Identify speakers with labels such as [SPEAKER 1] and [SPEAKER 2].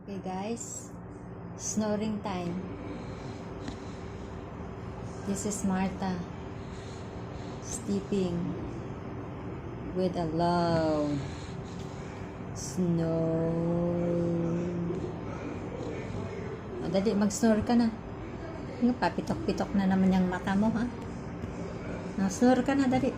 [SPEAKER 1] Okay guys, snoring time. This is Martha sleeping with a loud snore. O, dali, mag-snore ka na. Papitok-pitok na naman yung mata mo, ha? Snore ka na, dali.